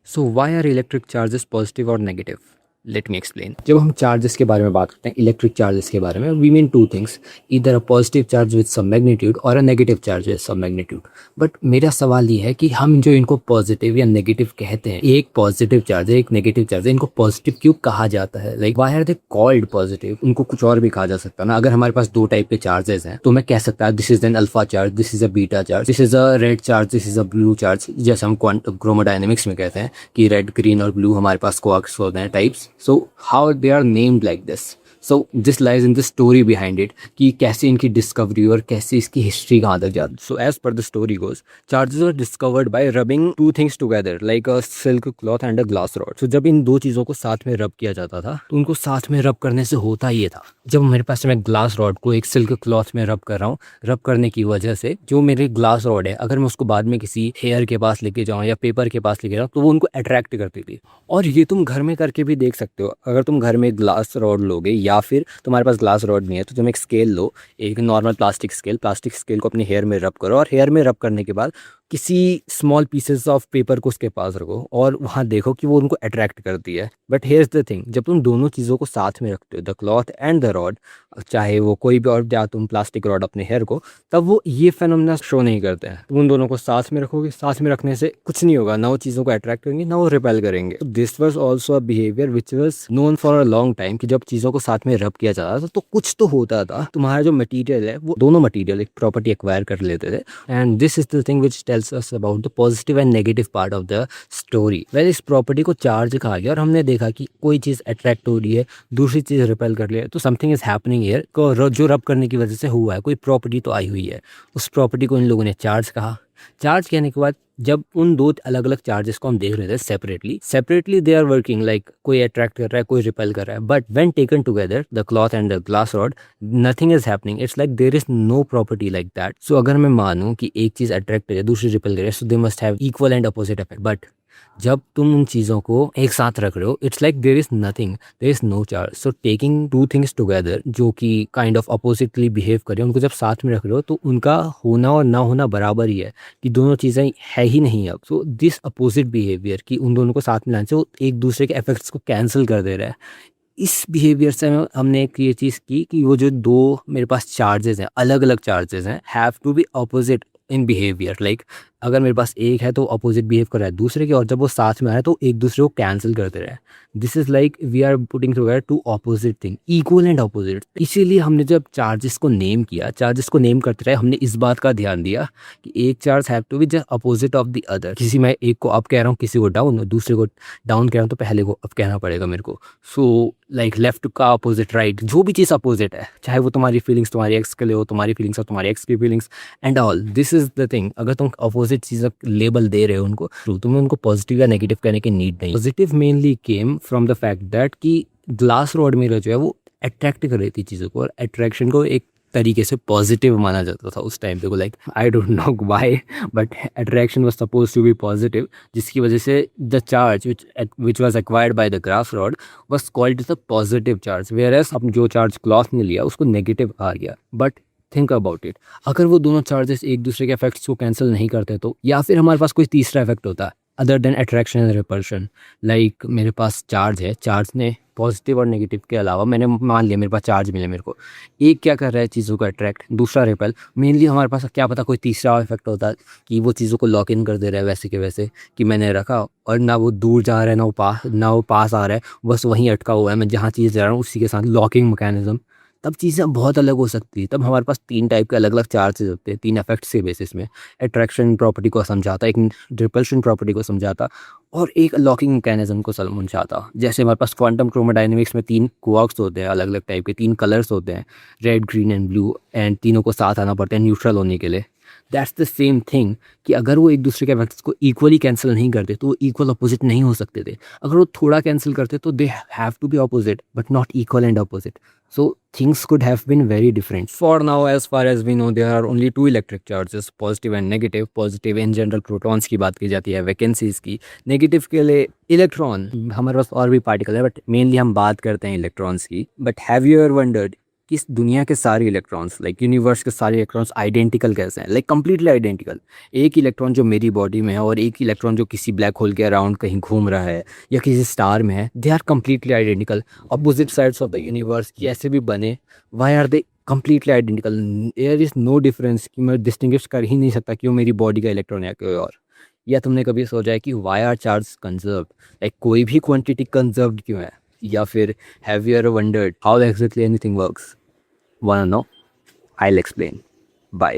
So why are electric charges positive और negative? Let me explain. जब हम charges के बारे में बात करते हैं, इलेक्ट्रिक चार्जेस के बारे में, वी मीन टू थिंग्स, इधर a positive charge with some magnitude और a negative charge with some magnitude. But मेरा सवाल ये है कि हम जो इनको पॉजिटिव या नेगेटिव कहते हैं, एक पॉजिटिव चार्ज है एक नेगेटिव चार्ज है, इनको पॉजिटिव क्यों कहा जाता है? Like why are they called positive? उनको कुछ और भी कहा जा सकता है ना। अगर हमारे पास दो टाइप के चार्जेस हैं तो मैं कह सकता this is an alpha charge, this is a beta charge, this is a red charge, this is a blue charge, जैसे हम क्रोमोडायनेमिक्स में कहते हैं कि रेड ग्रीन और ब्लू हमारे पास क्वार्क्स होते हैं types. So how they are named like this? So this lies in the story behind it कि कैसे इनकी डिस्कवरी और कैसे इसकी हिस्ट्री कहाँ तक जाती। So as per the story goes, charges are discovered by rubbing two things together like a silk cloth and a glass rod. So जब इन दो चीज़ों को साथ में रब किया जाता था तो उनको साथ में रब करने से होता ये था, जब मेरे पास मैं ग्लास रॉड को एक सिल्क क्लॉथ में रब कर रहा हूँ, रब करने की वजह से जो मेरे ग्लास रॉड है, अगर मैं उसको बाद में किसी हेयर के पास लेके जाऊँ या पेपर के पास लेके जाऊँ तो वो उनको अट्रैक्ट करती थी। और ये तुम घर में करके भी देख सकते हो। अगर तुम घर में ग्लास रॉड लोगे या फिर तुम्हारे पास ग्लास रॉड नहीं है तो तुम एक स्केल लो, एक नॉर्मल प्लास्टिक स्केल को अपने हेयर में रब करो और हेयर में रब करने के बाद किसी स्मॉल पीसेस ऑफ पेपर को उसके पास रखो और वहाँ देखो कि वो उनको अट्रैक्ट करती है। But here is the thing, जब तुम दोनों चीज़ों को साथ में रखते हो, the cloth and the rod, चाहे वो कोई भी और, या तुम प्लास्टिक रॉड अपने हेयर को, तब वो ये फेनोमेना शो नहीं करते हैं। तुम उन दोनों को साथ में रखोगे, साथ में रखने से कुछ नहीं होगा, ना वो चीज़ों को अट्रैक्ट करेंगे ना वो रिपेल करेंगे। This was also a behaviour which was known for a long time कि जब चीज़ों को साथ में रब किया जाता था तो कुछ तो होता था, तुम्हारा जो मटीरियल है वो दोनों मटीरियल एक प्रॉपर्टी एक्वायर कर लेते थे। And this is the thing which tells us about the positive and negative part of the story. Well, इस प्रॉपर्टी को चार्ज कहा गया और हमने देखा कि कोई चीज़ अट्रैक्ट हो रही है, दूसरी चीज़ रिपेल कर रही है, तो समथिंग इज हैपनिंग हियर को जो रब करने की वजह से हुआ है, कोई प्रॉपर्टी तो आई हुई है। उस प्रॉपर्टी को इन लोगों ने चार्ज कहा। चार्ज कहने के बाद जब उन दो अलग अलग चार्जेस को हम देख रहे थे separately they are working, like कोई अट्रैक्ट कर रहा है कोई रिपेल कर रहा है, but when taken together the cloth and the glass rod, nothing is happening. It's like there is no property like that. So अगर मैं मानूं कि एक चीज अट्रैक्ट करे दूसरी रिपेल करे, so they must have equal and opposite effect. But जब तुम उन चीज़ों को एक साथ रख रहे हो, it's like there is nothing, there is no charge. So taking two things together जो कि काइंड ऑफ अपोजिटली बिहेव करें, उनको जब साथ में रख रहे हो तो उनका होना और ना होना बराबर ही है, कि दोनों चीज़ें है ही नहीं अब। सो दिस अपोजिट बिहेवियर कि उन दोनों को साथ में लाने से वो एक दूसरे के इफेक्ट्स को कैंसिल कर दे रहा है, इस बिहेवियर से हमने एक ये चीज़ की कि वो जो दो मेरे पास चार्जेस हैं, अलग अलग चार्जेस हैं, have to be opposite in behaviour. Like अगर मेरे पास एक है तो अपोजिट बिहेव कर रहा है दूसरे के, और जब वो साथ में आ रहा है तो एक दूसरे को कैंसिल करते रहे। This is like we are putting together two opposite thing, equal and opposite. इसीलिए हमने जब चार्जेस को नेम किया, चार्जेस को नेम करते रहे, हमने इस बात का ध्यान दिया कि एक charge have to be just opposite of the other. किसी मैं एक को अप कह रहा हूँ, किसी को डाउन, और दूसरे को डाउन कह रहा हूँ तो पहले को अप कहना पड़ेगा मेरे को। सो लाइक लेफ्ट का अपोजिट राइट, जो भी चीज़ अपोजिट है, चाहे वो तुम्हारी फीलिंग्स तुम्हारी एक्स के लिए हो, तुम्हारी फीलिंग्स और तुम्हारी एक्स की feelings and all, this is the thing. अगर तुम अपोजिट चीज़ लेबल दे रहे हो उनको, तो तुम्हें उनको पॉजिटिव या नेगेटिव कहने की नीड नहीं। Positive mainly came from the fact that कि ग्लास रॉड मिरर जो है वो अट्रैक्ट कर रही थी चीज़ों को, और अट्रैक्शन को एक तरीके से पॉजिटिव माना जाता था उस टाइम पे को। Like I don't know why, but attraction was suppose to be positive, जिसकी वजह से the charge which was acquired by the glass rod was called the positive charge, whereas अब जो चार्ज क्लॉथ ने लिया उसको नेगेटिव आ गया। But think about it, अगर वो दोनों चार्जेस एक दूसरे के इफेक्ट्स को कैंसिल नहीं करते तो, या फिर हमारे पास कोई तीसरा इफेक्ट होता है other than attraction and repulsion. Like मेरे पास चार्ज है, चार्ज ने पॉजिटिव और नेगेटिव के अलावा, मैंने मान लिया मेरे पास चार्ज मिले मेरे को, एक क्या कर रहा है चीज़ों को अट्रैक्ट, दूसरा रिपेल। मेनली हमारे पास क्या पता कोई तीसरा इफेक्ट होता है कि वो चीज़ों को लॉक इन कर दे रहा है वैसे के वैसे, कि मैंने रखा और ना वो दूर जा रहा है ना वो पास आ रहा है, बस वहीं अटका हुआ है, मैं जहाँ चीज़ जा रहा हूँ उसी के साथ लॉकिंग मैकेनिज्म। तब चीज़ें बहुत अलग हो सकती है। तब हमारे पास तीन टाइप के अलग अलग चार्जेस होते हैं, तीन इफेक्ट्स के बेसिस में। अट्रैक्शन प्रॉपर्टी को समझाता, एक रिपल्शन प्रॉपर्टी को समझाता, और एक लॉकिंग मैकेनिज्म को समझाता। जैसे हमारे पास क्वांटम क्रोमोडायनेमिक्स में तीन क्वार्क्स होते हैं, अलग अलग टाइप के तीन कलर्स होते हैं, red green and blue, and तीनों को साथ आना पड़ता है न्यूट्रल होने के लिए। दैट्स द सेम थिंग कि अगर वो एक दूसरे के इफेक्ट्स को इक्वली कैंसिल नहीं करते तो वो इक्वल अपोजिट नहीं हो सकते थे। अगर वो थोड़ा कैंसिल करते तो they have to be opposite but not equal and opposite. So things could have been very different. For now, as far as we know, there are only two electric charges, positive and negative. Positive in general protons की बात की जाती है, vacancies की। Negative के लिए electron, हमारे पास और भी पार्टिकल है बट मेनली हम बात करते हैं इलेक्ट्रॉन्स की। But have you ever wandered कि इस दुनिया के सारे इलेक्ट्रॉन्स लाइक यूनिवर्स के सारे इलेक्ट्रॉन्स आइडेंटिकल कैसे हैं, लाइक कंप्लीटली आइडेंटिकल। एक इलेक्ट्रॉन जो मेरी बॉडी में है और एक इलेक्ट्रॉन जो किसी ब्लैक होल के अराउंड कहीं घूम रहा है या किसी स्टार में है, they are completely identical. Opposite sides of the universe कैसे भी बने, why are they completely identical? There is no difference कि मैं डिस्टिंग्विश कर ही नहीं सकता कि वो मेरी बॉडी का इलेक्ट्रॉन है कोई और। या तुमने कभी सोचा है कि why are charge conserved, like कोई भी क्वांटिटी कंजर्व्ड क्यों है? या फिर have you ever wondered how exactly anything works? Wanna know? I'll explain. Bye.